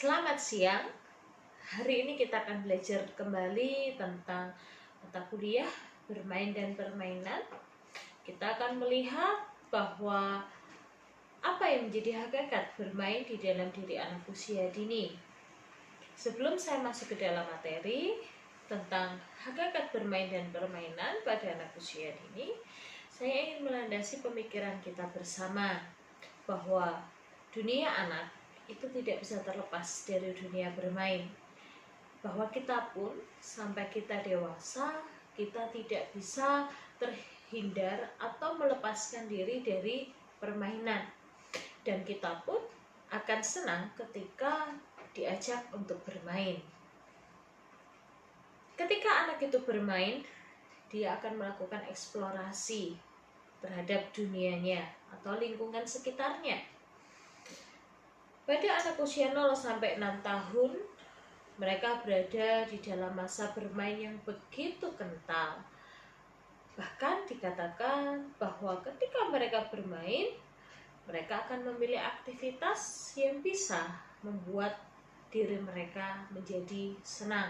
Selamat siang. Hari ini kita akan belajar kembali tentang mata kuliah bermain dan permainan. Kita akan melihat bahwa apa yang menjadi hakikat bermain di dalam diri anak usia dini. Sebelum saya masuk ke dalam materi tentang hakikat bermain dan permainan pada anak usia dini, saya ingin melandasi pemikiran kita bersama bahwa dunia anak itu tidak bisa terlepas dari dunia bermain. Bahwa kita pun sampai kita dewasa, kita tidak bisa terhindar atau melepaskan diri dari permainan. Dan kita pun akan senang ketika diajak untuk bermain. Ketika anak itu bermain, dia akan melakukan eksplorasi terhadap dunianya atau lingkungan sekitarnya. Pada anak usia 0 sampai 6 tahun, mereka berada di dalam masa bermain yang begitu kental. Bahkan dikatakan bahwa ketika mereka bermain, mereka akan memilih aktivitas yang bisa membuat diri mereka menjadi senang.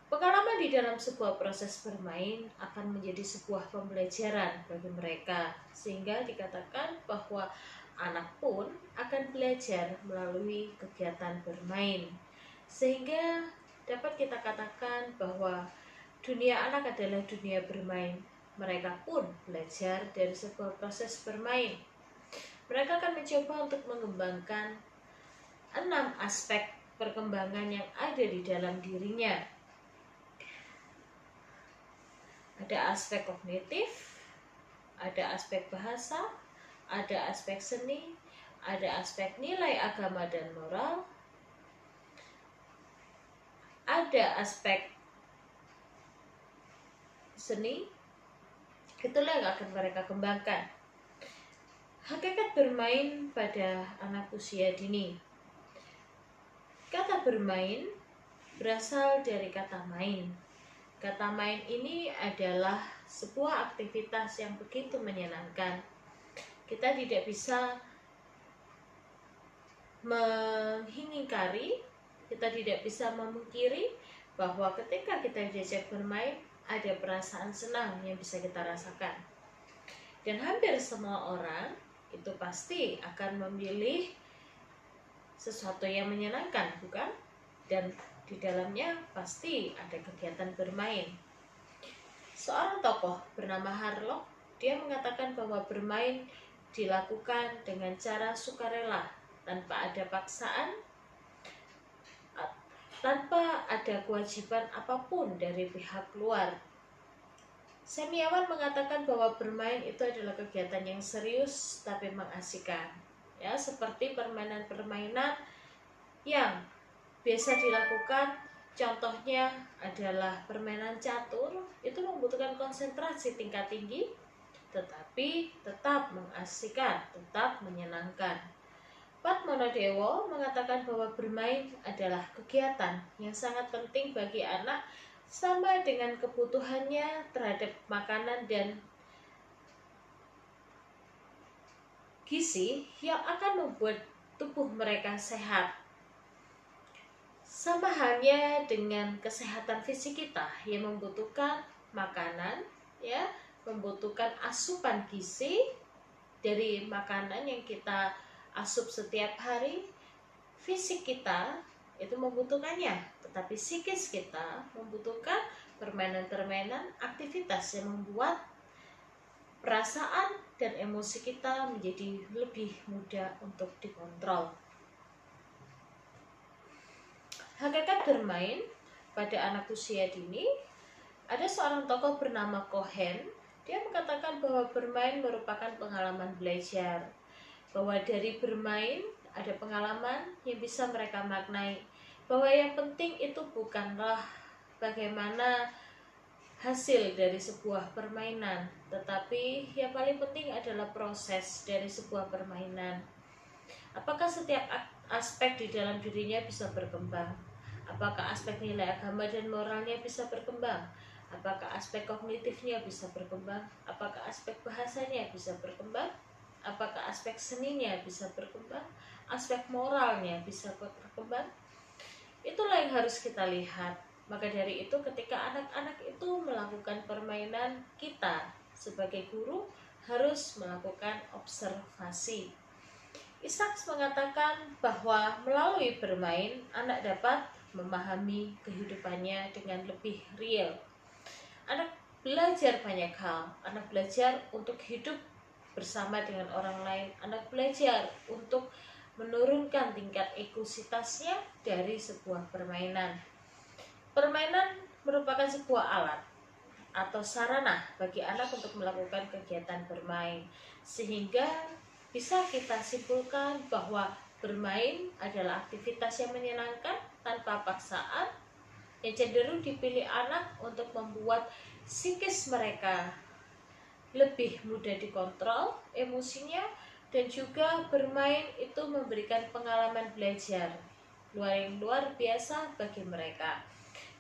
Pengalaman di dalam sebuah proses bermain akan menjadi sebuah pembelajaran bagi mereka, sehingga dikatakan bahwa anak pun akan belajar melalui kegiatan bermain, sehingga dapat kita katakan bahwa dunia anak adalah dunia bermain. Mereka pun belajar dari sebuah proses bermain. Mereka akan mencoba untuk mengembangkan 6 aspek perkembangan yang ada di dalam dirinya. Ada aspek kognitif, ada aspek bahasa, ada aspek seni, ada aspek nilai agama dan moral, ada aspek seni. Itulah yang akan mereka kembangkan. Hakikat bermain pada anak usia dini. Kata bermain berasal dari kata main. Kata main ini adalah sebuah aktivitas yang begitu menyenangkan. Kita tidak bisa mengingkari, kita tidak bisa memungkiri bahwa ketika kita diajak bermain, ada perasaan senang yang bisa kita rasakan. Dan hampir semua orang itu pasti akan memilih sesuatu yang menyenangkan, bukan? Dan di dalamnya pasti ada kegiatan bermain. Seorang tokoh bernama Harlock, dia mengatakan bahwa bermain dilakukan dengan cara sukarela, tanpa ada paksaan, tanpa ada kewajiban apapun dari pihak luar. Semiawan mengatakan bahwa bermain itu adalah kegiatan yang serius tapi mengasihkan, ya, seperti permainan-permainan yang biasa dilakukan. Contohnya adalah permainan catur, itu membutuhkan konsentrasi tingkat tinggi, tetapi tetap mengasihkan, tetap menyenangkan. Padmonodewo mengatakan bahwa bermain adalah kegiatan yang sangat penting bagi anak, sama dengan kebutuhannya terhadap makanan dan gizi yang akan membuat tubuh mereka sehat. Sama halnya dengan kesehatan fisik kita yang membutuhkan makanan, ya, membutuhkan asupan gizi dari makanan yang kita asup setiap hari. Fisik kita itu membutuhkannya, tetapi psikis kita membutuhkan permainan-permainan, aktivitas yang membuat perasaan dan emosi kita menjadi lebih mudah untuk dikontrol. Hakikat bermain pada anak usia dini. Ada seorang tokoh bernama Cohen. Dia mengatakan bahwa bermain merupakan pengalaman belajar, bahwa dari bermain ada pengalaman yang bisa mereka maknai, bahwa yang penting itu bukanlah bagaimana hasil dari sebuah permainan, tetapi yang paling penting adalah proses dari sebuah permainan. Apakah setiap aspek di dalam dirinya bisa berkembang? Apakah aspek nilai agama dan moralnya bisa berkembang? Apakah aspek kognitifnya bisa berkembang? Apakah aspek bahasanya bisa berkembang? Apakah aspek seninya bisa berkembang, aspek moralnya bisa berkembang? Itulah yang harus kita lihat. Maka dari itu ketika anak-anak itu melakukan permainan, kita sebagai guru harus melakukan observasi. Isaacs mengatakan bahwa melalui bermain, anak dapat memahami kehidupannya dengan lebih real. Anak belajar banyak hal, anak belajar untuk hidup bersama dengan orang lain, anak belajar untuk menurunkan tingkat ekositasnya dari sebuah permainan. Permainan merupakan sebuah alat atau sarana bagi anak untuk melakukan kegiatan bermain, sehingga bisa kita simpulkan bahwa bermain adalah aktivitas yang menyenangkan tanpa paksaan, yang cenderung dipilih anak untuk membuat psikis mereka lebih mudah dikontrol emosinya, dan juga bermain itu memberikan pengalaman belajar yang luar biasa bagi mereka.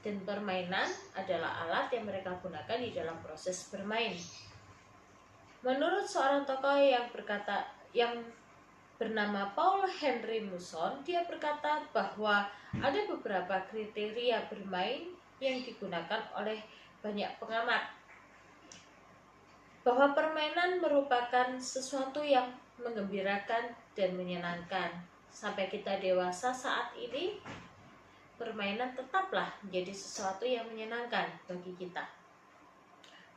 Dan permainan adalah alat yang mereka gunakan di dalam proses bermain. Menurut seorang tokoh yang bernama Paul Henry Muson, dia berkata bahwa ada beberapa kriteria bermain yang digunakan oleh banyak pengamat, bahwa permainan merupakan sesuatu yang menggembirakan dan menyenangkan. Sampai kita dewasa saat ini, permainan tetaplah menjadi sesuatu yang menyenangkan bagi kita.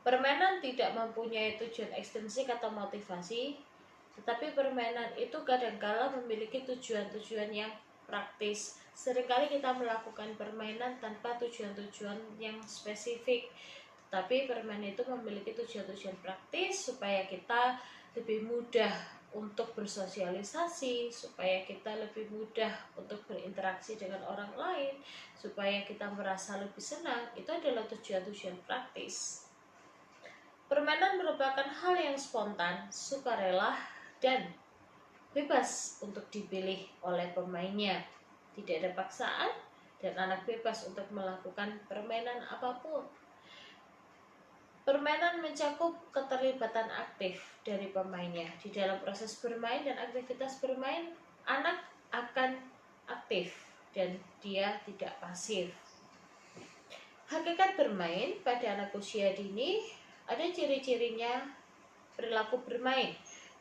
Permainan tidak mempunyai tujuan ekstrinsik atau motivasi, tetapi permainan itu kadangkala memiliki tujuan-tujuan yang praktis. Seringkali kita melakukan permainan tanpa tujuan-tujuan yang spesifik, tetapi permainan itu memiliki tujuan-tujuan praktis supaya kita lebih mudah untuk bersosialisasi, supaya kita lebih mudah untuk berinteraksi dengan orang lain, supaya kita merasa lebih senang. Itu adalah tujuan-tujuan praktis. Permainan merupakan hal yang spontan, sukarela, dan bebas untuk dipilih oleh pemainnya. Tidak ada paksaan, dan anak bebas untuk melakukan permainan apapun. Permainan mencakup keterlibatan aktif dari pemainnya. Di dalam proses bermain dan aktivitas bermain, anak akan aktif dan dia tidak pasif. Hakikat bermain pada anak usia dini ada ciri-cirinya perilaku bermain.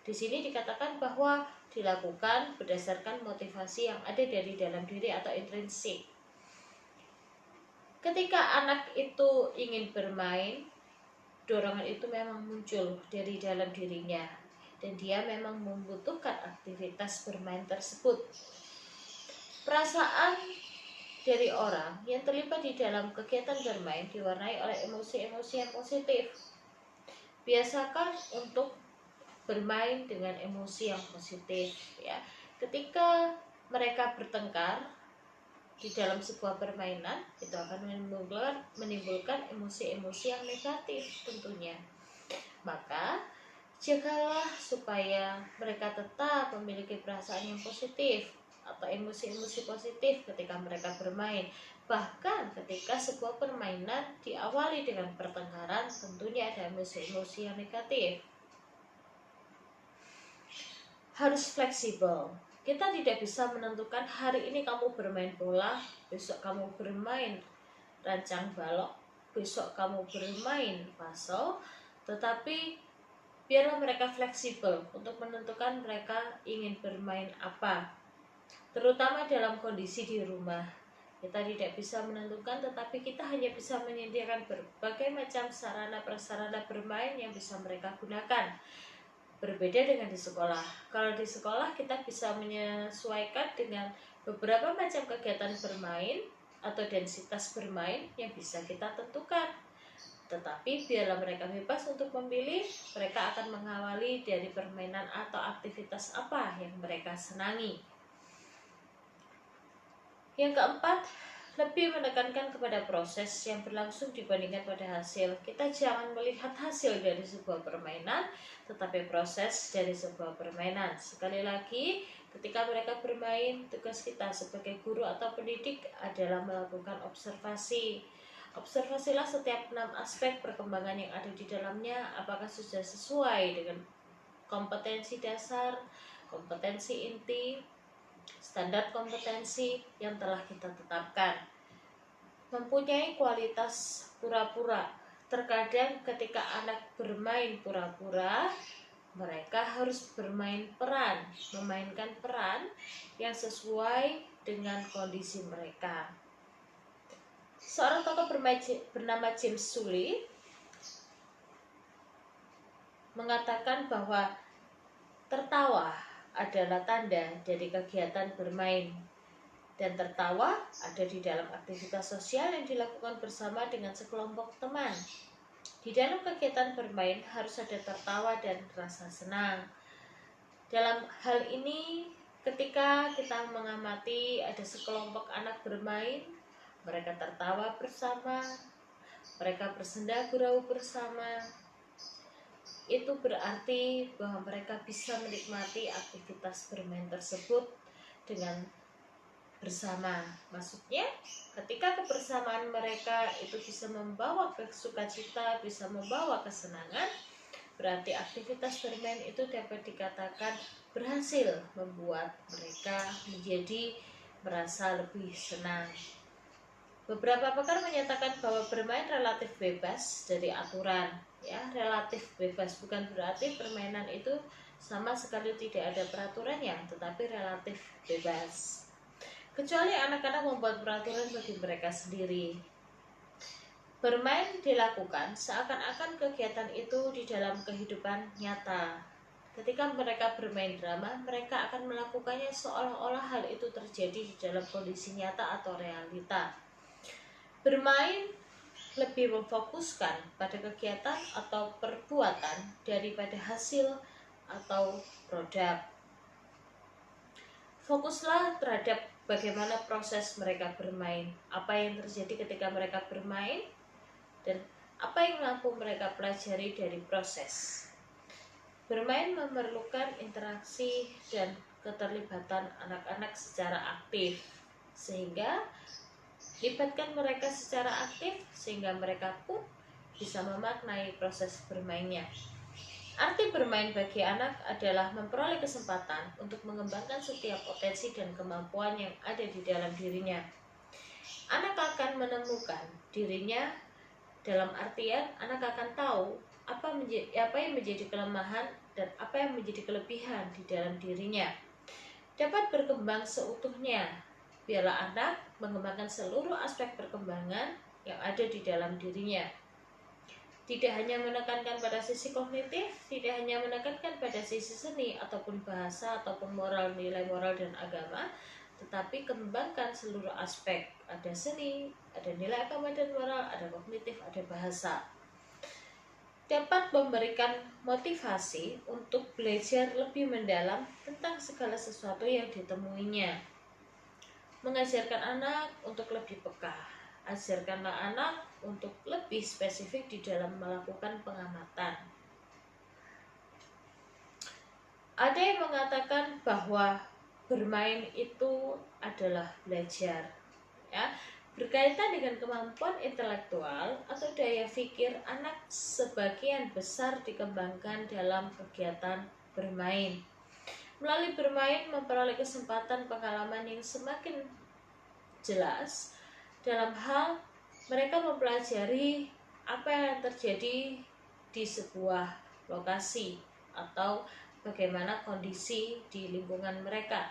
Di sini dikatakan bahwa dilakukan berdasarkan motivasi yang ada dari dalam diri atau intrinsik. Ketika anak itu ingin bermain, dorongan itu memang muncul dari dalam dirinya, dan dia memang membutuhkan aktivitas bermain tersebut. Perasaan dari orang yang terlibat di dalam kegiatan bermain diwarnai oleh emosi-emosi yang positif. Biasakan untuk bermain dengan emosi yang positif, ya. Ketika mereka bertengkar di dalam sebuah permainan, itu akan menimbulkan emosi-emosi yang negatif tentunya. Maka jagalah supaya mereka tetap memiliki perasaan yang positif atau emosi-emosi positif ketika mereka bermain. Bahkan ketika sebuah permainan diawali dengan pertengkaran, tentunya ada emosi-emosi yang negatif. Harus fleksibel. Kita tidak bisa menentukan hari ini kamu bermain bola, besok kamu bermain rancang balok, besok kamu bermain puzzle, tetapi biarlah mereka fleksibel untuk menentukan mereka ingin bermain apa. Terutama dalam kondisi di rumah, kita tidak bisa menentukan, tetapi kita hanya bisa menyediakan berbagai macam sarana-prasarana bermain yang bisa mereka gunakan. Berbeda dengan di sekolah. Kalau di sekolah kita bisa menyesuaikan dengan beberapa macam kegiatan bermain atau densitas bermain yang bisa kita tentukan. Tetapi biarlah mereka bebas untuk memilih, mereka akan mengawali dari permainan atau aktivitas apa yang mereka senangi. Yang keempat, lebih menekankan kepada proses yang berlangsung dibandingkan pada hasil. Kita jangan melihat hasil dari sebuah permainan, tetapi proses dari sebuah permainan. Sekali lagi, ketika mereka bermain, tugas kita sebagai guru atau pendidik adalah melakukan observasi. Observasilah setiap 6 aspek perkembangan yang ada di dalamnya, apakah sudah sesuai dengan kompetensi dasar, kompetensi inti, standar kompetensi yang telah kita tetapkan. Mempunyai kualitas pura-pura. Terkadang ketika anak bermain pura-pura, mereka harus memainkan peran yang sesuai dengan kondisi mereka. Seorang tokoh bernama James Sully mengatakan bahwa tertawa adalah tanda dari kegiatan bermain, dan tertawa ada di dalam aktivitas sosial yang dilakukan bersama dengan sekelompok teman. Di dalam kegiatan bermain harus ada tertawa dan rasa senang. Dalam hal ini, ketika kita mengamati ada sekelompok anak bermain, mereka tertawa bersama, mereka bersenda gurau bersama, itu berarti bahwa mereka bisa menikmati aktivitas bermain tersebut dengan bersama. Maksudnya, ketika kebersamaan mereka itu bisa membawa sukacita, bisa membawa kesenangan, berarti aktivitas bermain itu dapat dikatakan berhasil membuat mereka menjadi merasa lebih senang. Beberapa pakar menyatakan bahwa bermain relatif bebas dari aturan. Ya, relatif bebas bukan berarti permainan itu sama sekali tidak ada peraturannya, tetapi relatif bebas. Kecuali anak-anak membuat peraturan bagi mereka sendiri. Bermain dilakukan seakan-akan kegiatan itu di dalam kehidupan nyata. Ketika mereka bermain drama, mereka akan melakukannya seolah-olah hal itu terjadi di dalam kondisi nyata atau realita. Bermain lebih memfokuskan pada kegiatan atau perbuatan daripada hasil atau produk. Fokuslah terhadap bagaimana proses mereka bermain, apa yang terjadi ketika mereka bermain, dan apa yang mampu mereka pelajari dari proses. Bermain memerlukan interaksi dan keterlibatan anak-anak secara aktif, sehingga libatkan mereka secara aktif sehingga mereka pun bisa memaknai proses bermainnya. Arti bermain bagi anak adalah memperoleh kesempatan untuk mengembangkan setiap potensi dan kemampuan yang ada di dalam dirinya. Anak akan menemukan dirinya, dalam artian anak akan tahu apa yang menjadi kelemahan dan apa yang menjadi kelebihan di dalam dirinya. Dapat berkembang seutuhnya. Biarlah anak mengembangkan seluruh aspek perkembangan yang ada di dalam dirinya. Tidak hanya menekankan pada sisi kognitif, tidak hanya menekankan pada sisi seni ataupun bahasa ataupun moral, nilai moral dan agama, tetapi kembangkan seluruh aspek. Ada seni, ada nilai agama dan moral, ada kognitif, ada bahasa. Dapat memberikan motivasi untuk belajar lebih mendalam tentang segala sesuatu yang ditemuinya. Mengajarkan anak untuk lebih peka. Ajarkanlah anak untuk lebih spesifik di dalam melakukan pengamatan. Ada yang mengatakan bahwa bermain itu adalah belajar, ya, berkaitan dengan kemampuan intelektual atau daya pikir anak sebagian besar dikembangkan dalam kegiatan bermain. Melalui bermain memperoleh kesempatan pengalaman yang semakin jelas dalam hal mereka mempelajari apa yang terjadi di sebuah lokasi atau bagaimana kondisi di lingkungan mereka.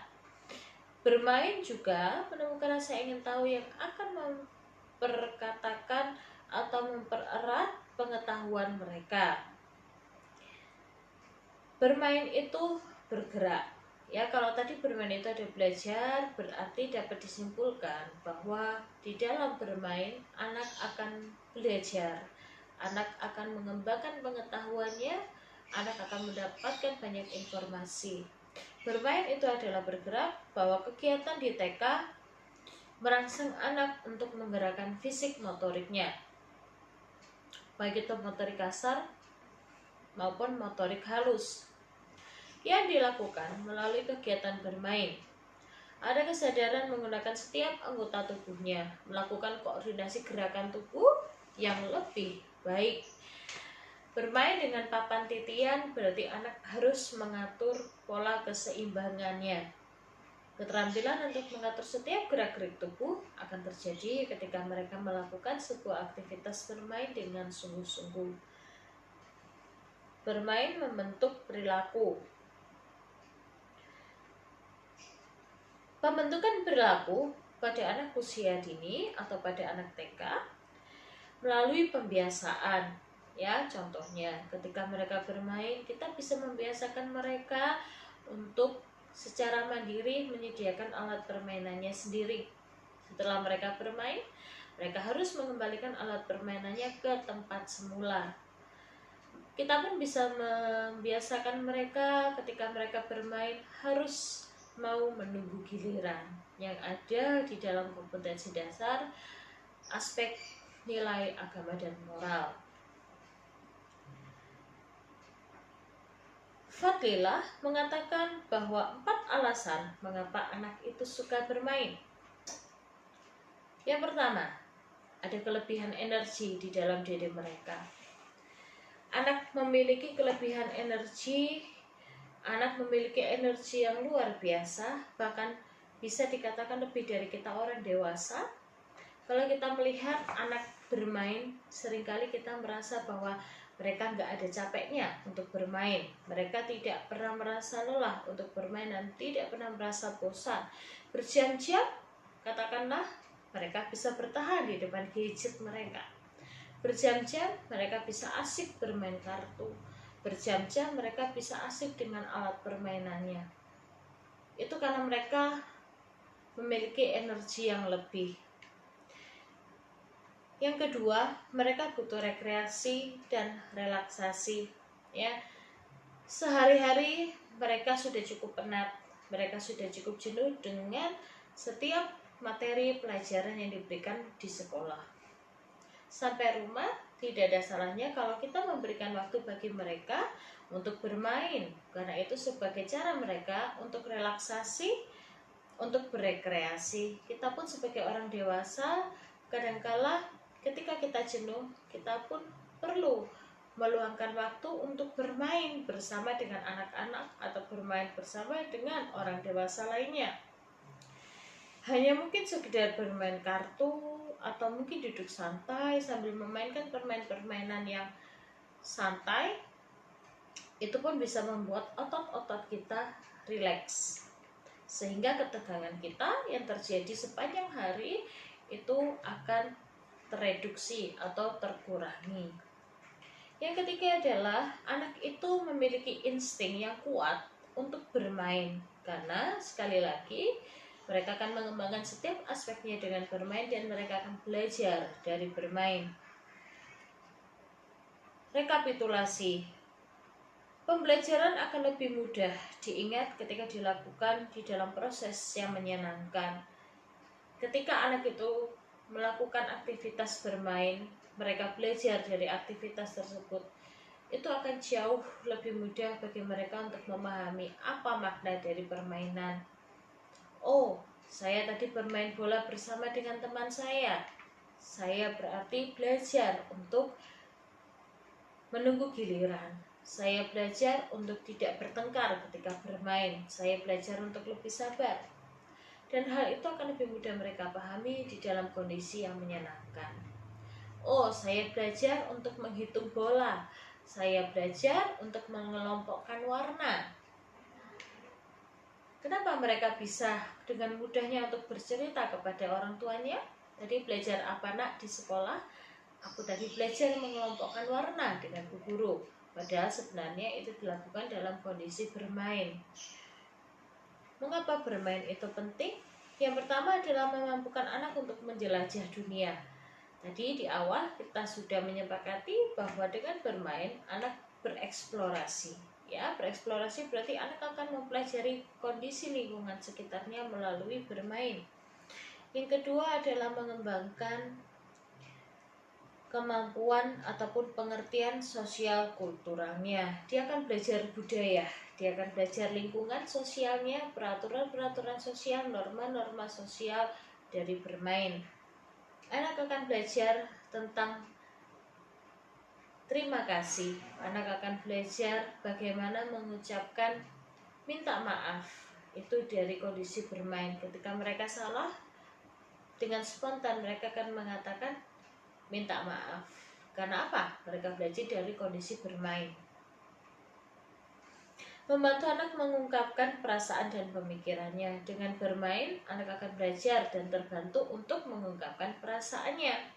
Bermain juga menemukan rasa ingin tahu yang akan memperkatakan atau mempererat pengetahuan mereka. Bermain itu bergerak. Ya, kalau tadi bermain itu ada belajar, berarti dapat disimpulkan bahwa di dalam bermain anak akan belajar, anak akan mengembangkan pengetahuannya, anak akan mendapatkan banyak informasi. Bermain itu adalah bergerak, bahwa kegiatan di TK merangsang anak untuk menggerakkan fisik motoriknya, baik itu motorik kasar maupun motorik halus, yang dilakukan melalui kegiatan bermain. Ada kesadaran menggunakan setiap anggota tubuhnya, melakukan koordinasi gerakan tubuh yang lebih baik. Bermain dengan papan titian berarti anak harus mengatur pola keseimbangannya. Keterampilan untuk mengatur setiap gerak-gerik tubuh akan terjadi ketika mereka melakukan sebuah aktivitas bermain dengan sungguh-sungguh. Bermain membentuk perilaku. Pembentukan perilaku pada anak usia dini atau pada anak TK melalui pembiasaan. Ya, contohnya ketika mereka bermain, kita bisa membiasakan mereka untuk secara mandiri menyediakan alat permainannya sendiri. Setelah mereka bermain, mereka harus mengembalikan alat permainannya ke tempat semula. Kita pun bisa membiasakan mereka ketika mereka bermain harus mau menunggu giliran. Yang ada di dalam kompetensi dasar aspek nilai agama dan moral. Fadlilah mengatakan bahwa 4 alasan mengapa anak itu suka bermain. Yang pertama, ada kelebihan energi di dalam diri mereka. Anak memiliki kelebihan energi, anak memiliki energi yang luar biasa, bahkan bisa dikatakan lebih dari kita orang dewasa. Kalau kita melihat anak bermain, seringkali kita merasa bahwa mereka nggak ada capeknya untuk bermain. Mereka tidak pernah merasa lelah untuk bermain dan tidak pernah merasa bosan. Berjam-jam, katakanlah, mereka bisa bertahan di depan gadget mereka. Berjam-jam, mereka bisa asik bermain kartu. Berjam-jam, mereka bisa asik dengan alat permainannya. Itu karena mereka memiliki energi yang lebih. Yang kedua, mereka butuh rekreasi dan relaksasi. Ya, sehari-hari mereka sudah cukup penat, mereka sudah cukup jenuh dengan setiap materi pelajaran yang diberikan di sekolah. Sampai rumah, tidak ada salahnya kalau kita memberikan waktu bagi mereka untuk bermain, karena itu sebagai cara mereka untuk relaksasi, untuk berekreasi. Kita pun sebagai orang dewasa, kadangkala ketika kita jenuh, kita pun perlu meluangkan waktu untuk bermain bersama dengan anak-anak atau bermain bersama dengan orang dewasa lainnya. Hanya mungkin sekedar bermain kartu atau mungkin duduk santai sambil memainkan permainan yang santai, itu pun bisa membuat otot-otot kita rileks. Sehingga ketegangan kita yang terjadi sepanjang hari itu akan tereduksi atau terkurangi. Yang ketiga adalah anak itu memiliki insting yang kuat untuk bermain, karena sekali lagi mereka akan mengembangkan setiap aspeknya dengan bermain dan mereka akan belajar dari bermain. Rekapitulasi. Pembelajaran akan lebih mudah diingat ketika dilakukan di dalam proses yang menyenangkan. Ketika anak itu melakukan aktivitas bermain, mereka belajar dari aktivitas tersebut, itu akan jauh lebih mudah bagi mereka untuk memahami apa makna dari permainan. Oh, saya tadi bermain bola bersama dengan teman saya berarti belajar untuk menunggu giliran. Saya belajar untuk tidak bertengkar ketika bermain. Saya belajar untuk lebih sabar. Dan hal itu akan lebih mudah mereka pahami di dalam kondisi yang menyenangkan. Oh, saya belajar untuk menghitung bola. Saya belajar untuk mengelompokkan warna. Kenapa mereka bisa dengan mudahnya untuk bercerita kepada orang tuanya? Tadi belajar apa nak di sekolah? Aku tadi belajar mengelompokkan warna dengan bu guru. Padahal sebenarnya itu dilakukan dalam kondisi bermain. Mengapa bermain itu penting? Yang pertama adalah memampukan anak untuk menjelajah dunia. Tadi di awal kita sudah menyepakati bahwa dengan bermain anak bereksplorasi. Ya, bereksplorasi berarti anak akan mempelajari kondisi lingkungan sekitarnya melalui bermain. Yang kedua adalah mengembangkan kemampuan ataupun pengertian sosial kulturalnya. Dia akan belajar budaya, dia akan belajar lingkungan sosialnya, peraturan-peraturan sosial, norma-norma sosial dari bermain. Anak akan belajar tentang terima kasih. Anak akan belajar bagaimana mengucapkan minta maaf. Itu dari kondisi bermain. Ketika mereka salah, dengan spontan mereka akan mengatakan minta maaf. Karena apa? Mereka belajar dari kondisi bermain. Membantu anak mengungkapkan perasaan dan pemikirannya. Dengan bermain, anak akan belajar dan terbantu untuk mengungkapkan perasaannya.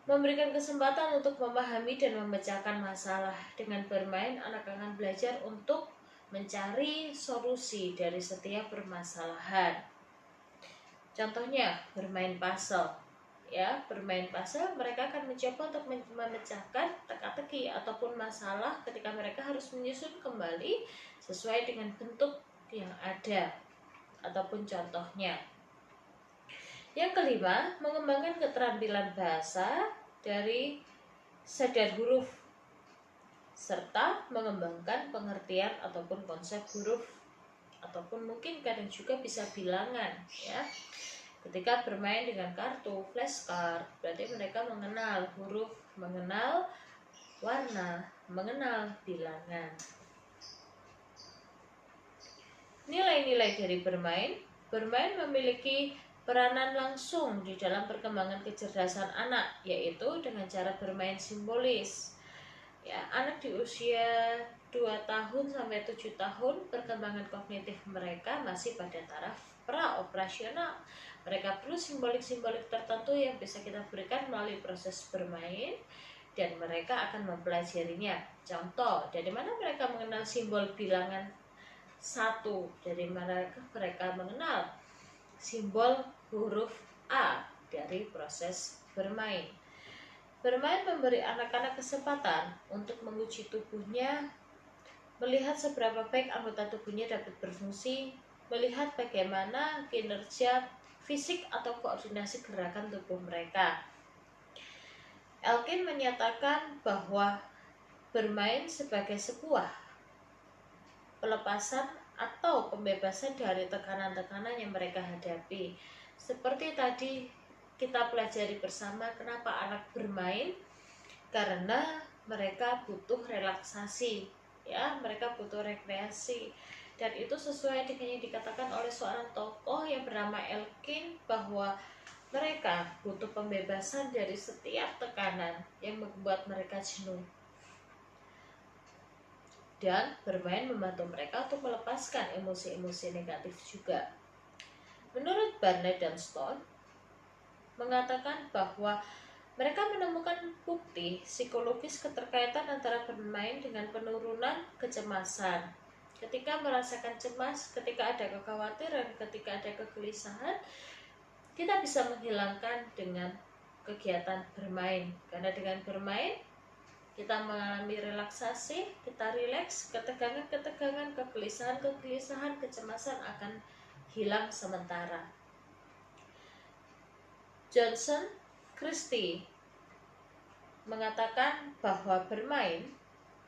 Memberikan kesempatan untuk memahami dan memecahkan masalah. Dengan bermain, anak akan belajar untuk mencari solusi dari setiap permasalahan. Contohnya, bermain puzzle. Ya, bermain puzzle, mereka akan mencoba untuk memecahkan teka-teki ataupun masalah ketika mereka harus menyusun kembali sesuai dengan bentuk yang ada ataupun contohnya. Yang kelima, mengembangkan keterampilan bahasa dari sadar huruf serta mengembangkan pengertian ataupun konsep huruf ataupun mungkin kadang juga bisa bilangan, ya. Ketika bermain dengan kartu flashcard, berarti mereka mengenal huruf, mengenal warna, mengenal bilangan. Nilai-nilai dari bermain. Bermain memiliki peranan langsung di dalam perkembangan kecerdasan anak, yaitu dengan cara bermain simbolis. Ya, anak di usia 2 tahun sampai 7 tahun, perkembangan kognitif mereka masih pada taraf pra-operasional. Mereka perlu simbolik-simbolik tertentu yang bisa kita berikan melalui proses bermain dan mereka akan mempelajarinya. Contoh, dari mana mereka mengenal simbol bilangan 1? Dari mana mereka mengenal simbol huruf A dari proses bermain. Bermain memberi anak-anak kesempatan untuk menguji tubuhnya, melihat seberapa baik anggota tubuhnya dapat berfungsi, melihat bagaimana kinerja fisik atau koordinasi gerakan tubuh mereka. Elkin menyatakan bahwa bermain sebagai sebuah pelepasan atau pembebasan dari tekanan-tekanan yang mereka hadapi. Seperti tadi kita pelajari bersama, kenapa anak bermain? Karena mereka butuh relaksasi, ya, mereka butuh rekreasi. Dan itu sesuai dengan yang dikatakan oleh seorang tokoh yang bernama Elkin, bahwa mereka butuh pembebasan dari setiap tekanan yang membuat mereka jenuh. Dan bermain membantu mereka untuk melepaskan emosi-emosi negatif juga. Menurut Barnett dan Stone mengatakan bahwa mereka menemukan bukti psikologis keterkaitan antara bermain dengan penurunan kecemasan. Ketika merasakan cemas, ketika ada kekhawatiran, ketika ada kegelisahan, kita bisa menghilangkan dengan kegiatan bermain. Karena dengan bermain, kita mengalami relaksasi, kita rileks, ketegangan-ketegangan, kegelisahan-kegelisahan, kecemasan akan hilang sementara. Johnson Christie mengatakan bahwa bermain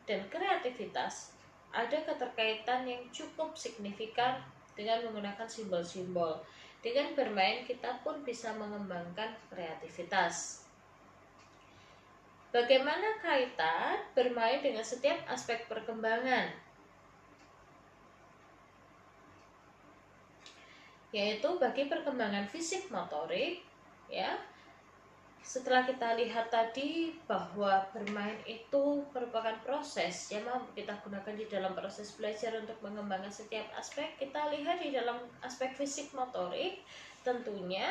dan kreativitas ada keterkaitan yang cukup signifikan dengan menggunakan simbol-simbol. Dengan bermain kita pun bisa mengembangkan kreativitas. Bagaimana kaitan bermain dengan setiap aspek perkembangan? Yaitu bagi perkembangan fisik motorik, ya. Setelah kita lihat tadi bahwa bermain itu merupakan proses yang mau kita gunakan di dalam proses belajar untuk mengembangkan setiap aspek, kita lihat di dalam aspek fisik motorik, tentunya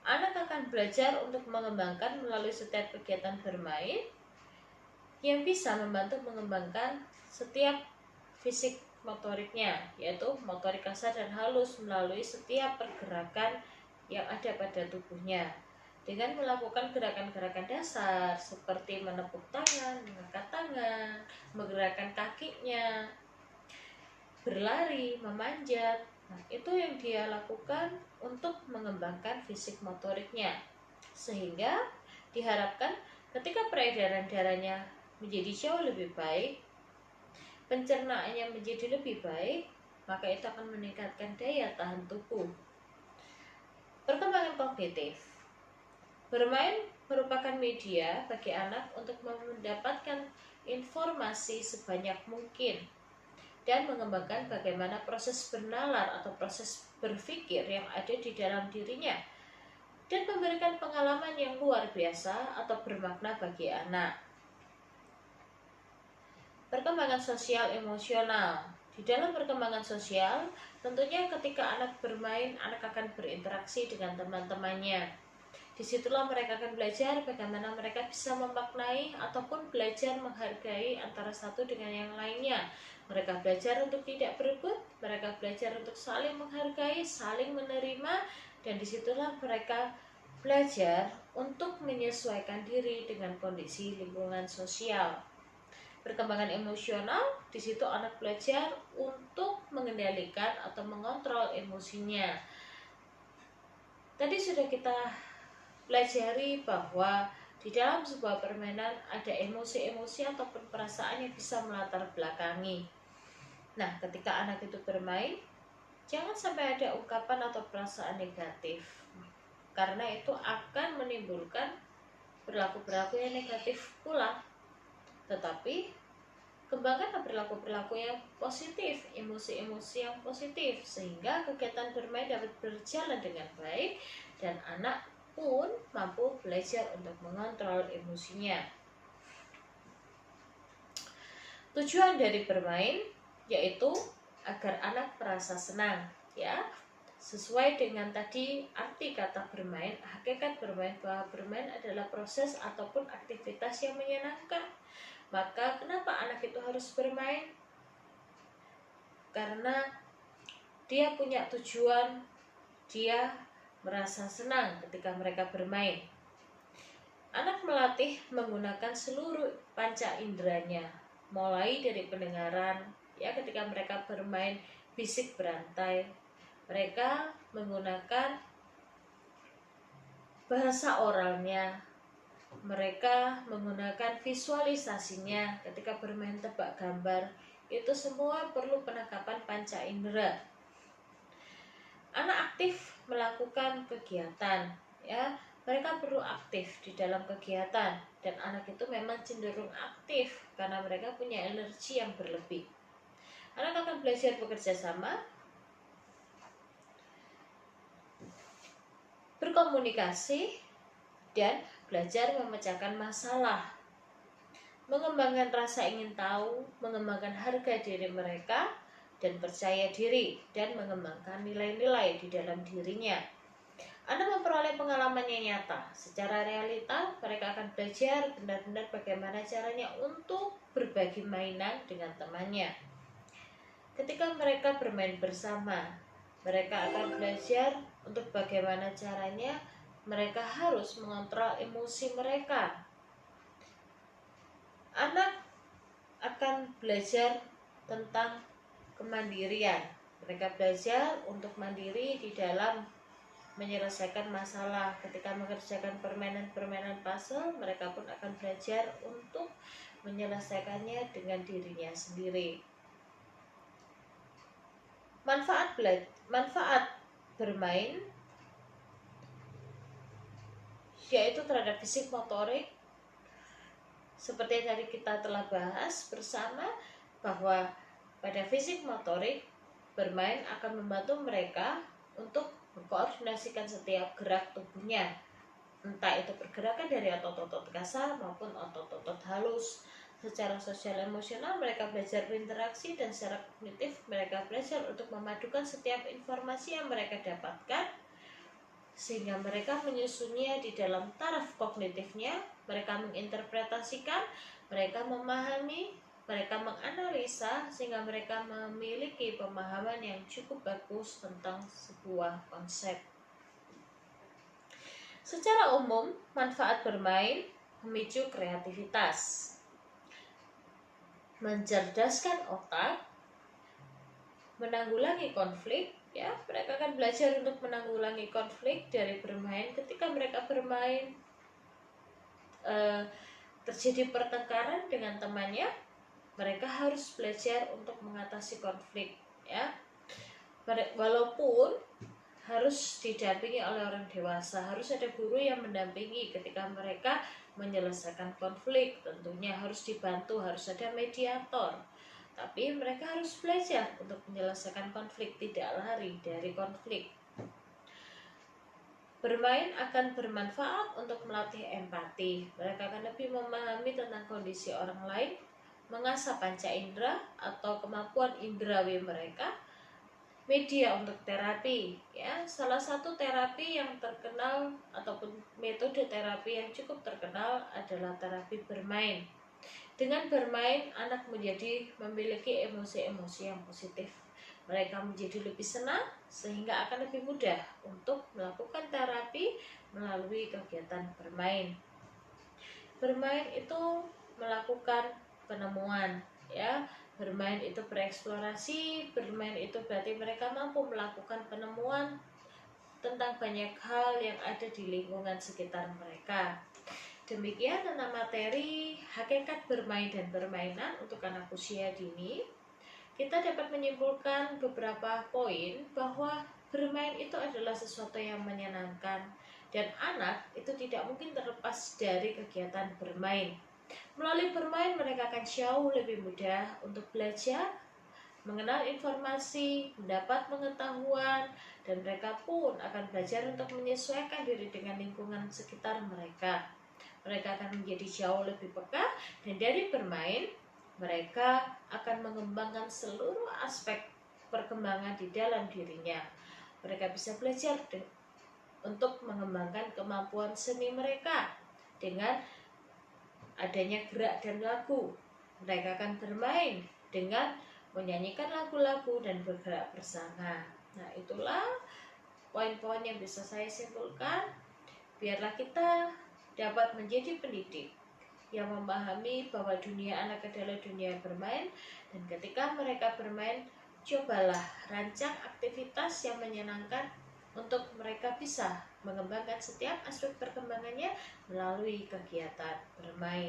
anak akan belajar untuk mengembangkan melalui setiap kegiatan bermain yang bisa membantu mengembangkan setiap fisik motoriknya, yaitu motorik kasar dan halus melalui setiap pergerakan yang ada pada tubuhnya. Dengan melakukan gerakan-gerakan dasar seperti menepuk tangan, mengangkat tangan, menggerakkan kakinya, berlari, memanjat. Nah, itu yang dia lakukan untuk mengembangkan fisik motoriknya. Sehingga diharapkan ketika peredaran darahnya menjadi jauh lebih baik, pencernaannya menjadi lebih baik, maka itu akan meningkatkan daya tahan tubuh. Perkembangan kognitif. Bermain merupakan media bagi anak untuk mendapatkan informasi sebanyak mungkin dan mengembangkan bagaimana proses bernalar atau proses berpikir yang ada di dalam dirinya, dan memberikan pengalaman yang luar biasa atau bermakna bagi anak. Perkembangan sosial emosional. Di dalam perkembangan sosial, tentunya ketika anak bermain, anak akan berinteraksi dengan teman-temannya. Disitulah mereka akan belajar bagaimana mereka bisa memaknai ataupun belajar menghargai antara satu dengan yang lainnya. Mereka belajar untuk tidak berebut, mereka belajar untuk saling menghargai, saling menerima, dan disitulah mereka belajar untuk menyesuaikan diri dengan kondisi lingkungan sosial. Perkembangan emosional, di situ anak belajar untuk mengendalikan atau mengontrol emosinya. Tadi sudah kita pelajari bahwa di dalam sebuah permainan ada emosi-emosi ataupun perasaan yang bisa melatar belakangi. Nah, ketika anak itu bermain, jangan sampai ada ungkapan atau perasaan negatif, karena itu akan menimbulkan perilaku-perilaku yang negatif pula. Tetapi kembangkan perilaku-perilaku yang positif, emosi-emosi yang positif, sehingga kegiatan bermain dapat berjalan dengan baik dan anak pun mampu belajar untuk mengontrol emosinya. Tujuan dari bermain yaitu agar anak merasa senang, ya. Sesuai dengan tadi arti kata bermain, hakikat bermain bahwa bermain adalah proses ataupun aktivitas yang menyenangkan. Maka kenapa anak itu harus bermain? Karena dia punya tujuan, dia merasa senang ketika mereka bermain. Anak melatih menggunakan seluruh panca inderanya, mulai dari pendengaran, ya, ketika mereka bermain bisik berantai, mereka menggunakan bahasa oralnya, mereka menggunakan visualisasinya ketika bermain tebak gambar. Itu semua perlu penangkapan panca indera. Anak aktif melakukan kegiatan, ya, mereka perlu aktif di dalam kegiatan, dan anak itu memang cenderung aktif karena mereka punya energi yang berlebih. Anak akan belajar bekerja sama, berkomunikasi, dan belajar memecahkan masalah, mengembangkan rasa ingin tahu, mengembangkan harga diri mereka, dan percaya diri, dan mengembangkan nilai-nilai di dalam dirinya. Anda memperoleh pengalaman yang nyata. Secara realita, mereka akan belajar benar-benar bagaimana caranya untuk berbagi mainan dengan temannya. Ketika mereka bermain bersama, mereka akan belajar untuk bagaimana caranya mereka harus mengontrol emosi mereka. Anak akan belajar tentang kemandirian. Mereka belajar untuk mandiri di dalam menyelesaikan masalah. Ketika mengerjakan permainan-permainan puzzle, mereka pun akan belajar untuk menyelesaikannya dengan dirinya sendiri. Manfaat bermain yaitu terhadap fisik motorik. Seperti yang tadi kita telah bahas bersama, bahwa pada fisik motorik, bermain akan membantu mereka untuk mengkoordinasikan setiap gerak tubuhnya, entah itu pergerakan dari otot-otot kasar maupun otot-otot halus. Secara sosial emosional, mereka belajar berinteraksi, dan secara kognitif mereka belajar untuk memadukan setiap informasi yang mereka dapatkan, sehingga mereka menyusunnya di dalam taraf kognitifnya. Mereka menginterpretasikan, mereka memahami, mereka menganalisa, sehingga mereka memiliki pemahaman yang cukup bagus tentang sebuah konsep. Secara umum, manfaat bermain memicu kreativitas, mencerdaskan otak, menanggulangi konflik, ya, mereka akan belajar untuk menanggulangi konflik dari bermain. Ketika mereka bermain terjadi pertengkaran dengan temannya, mereka harus belajar untuk mengatasi konflik, ya. Walaupun harus didampingi oleh orang dewasa, harus ada guru yang mendampingi ketika mereka menyelesaikan konflik. Tentunya harus dibantu, harus ada mediator. Tapi mereka harus belajar untuk menyelesaikan konflik, tidak lari dari konflik. Bermain akan bermanfaat untuk melatih empati. Mereka akan lebih memahami tentang kondisi orang lain, mengasah panca indera atau kemampuan indrawi mereka. Media untuk terapi, ya, salah satu terapi yang terkenal ataupun metode terapi yang cukup terkenal adalah terapi bermain. Dengan bermain, anak menjadi memiliki emosi-emosi yang positif. Mereka menjadi lebih senang sehingga akan lebih mudah untuk melakukan terapi melalui kegiatan bermain. Bermain itu melakukan penemuan, ya. Bermain itu bereksplorasi, bermain itu berarti mereka mampu melakukan penemuan tentang banyak hal yang ada di lingkungan sekitar mereka. Demikian tentang materi hakikat bermain dan permainan untuk anak usia dini. Kita dapat menyimpulkan beberapa poin bahwa bermain itu adalah sesuatu yang menyenangkan dan anak itu tidak mungkin terlepas dari kegiatan bermain. Melalui bermain mereka akan jauh lebih mudah untuk belajar, mengenal informasi, mendapat pengetahuan, dan mereka pun akan belajar untuk menyesuaikan diri dengan lingkungan sekitar mereka. Mereka akan menjadi jauh lebih peka, dan dari bermain mereka akan mengembangkan seluruh aspek perkembangan di dalam dirinya. Mereka bisa belajar untuk mengembangkan kemampuan seni mereka dengan adanya gerak dan lagu. Mereka akan bermain dengan menyanyikan lagu-lagu dan bergerak bersama. Nah, itulah poin-poin yang bisa saya simpulkan. Biarlah kita dapat menjadi pendidik yang memahami bahwa dunia anak adalah dunia bermain, dan ketika mereka bermain, cobalah rancang aktivitas yang menyenangkan untuk mereka bisa mengembangkan setiap aspek perkembangannya melalui kegiatan bermain.